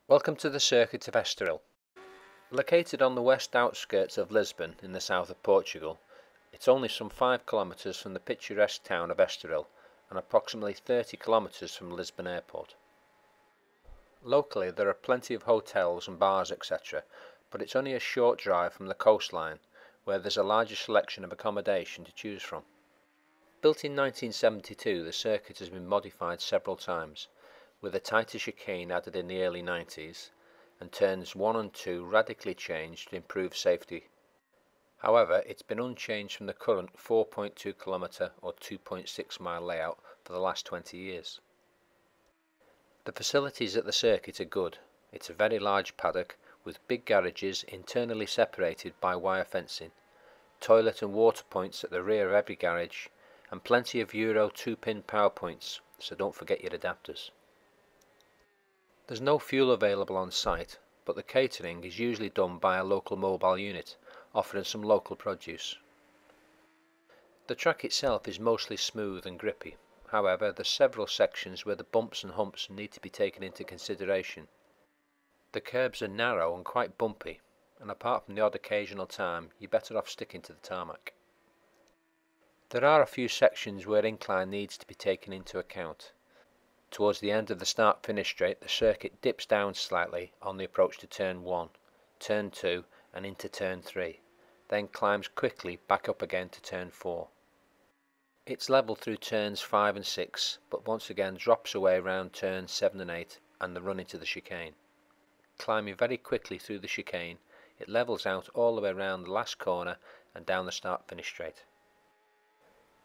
Welcome to the Circuit of Estoril. Located on the west outskirts of Lisbon in the south of Portugal, it's only some 5 kilometres from the picturesque town of Estoril and approximately 30 kilometres from Lisbon Airport. Locally there are plenty of hotels and bars etc, but it's only a short drive from the coastline where there's a larger selection of accommodation to choose from. Built in 1972, the circuit has been modified several times, with a tighter chicane added in the early 90s, and turns 1 and 2 radically changed to improve safety. However, it's been unchanged from the current 4.2 km or 2.6 mile layout for the last 20 years. The facilities at the circuit are good. It's a very large paddock with big garages internally separated by wire fencing, toilet and water points at the rear of every garage, and plenty of Euro 2-pin power points, so don't forget your adapters. There's no fuel available on site, but the catering is usually done by a local mobile unit, offering some local produce. The track itself is mostly smooth and grippy, however there's several sections where the bumps and humps need to be taken into consideration. The curbs are narrow and quite bumpy, and apart from the odd occasional time, you're better off sticking to the tarmac. There are a few sections where incline needs to be taken into account. Towards the end of the start-finish straight, the circuit dips down slightly on the approach to turn 1, turn 2 and into turn 3, then climbs quickly back up again to turn 4. It's level through turns 5 and 6, but once again drops away around turns 7 and 8 and the run into the chicane. Climbing very quickly through the chicane, it levels out all the way around the last corner and down the start-finish straight.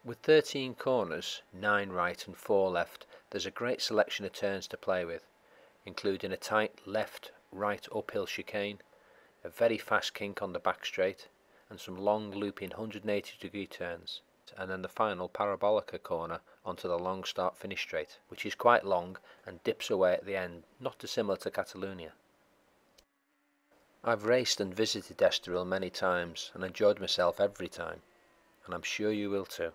With 13 corners, 9 right and 4 left, there's a great selection of turns to play with, including a tight left-right uphill chicane, a very fast kink on the back straight, and some long looping 180-degree turns, and then the final parabolica corner onto the long start-finish straight, which is quite long and dips away at the end, not dissimilar to Catalonia. I've raced and visited Estoril many times and enjoyed myself every time, and I'm sure you will too.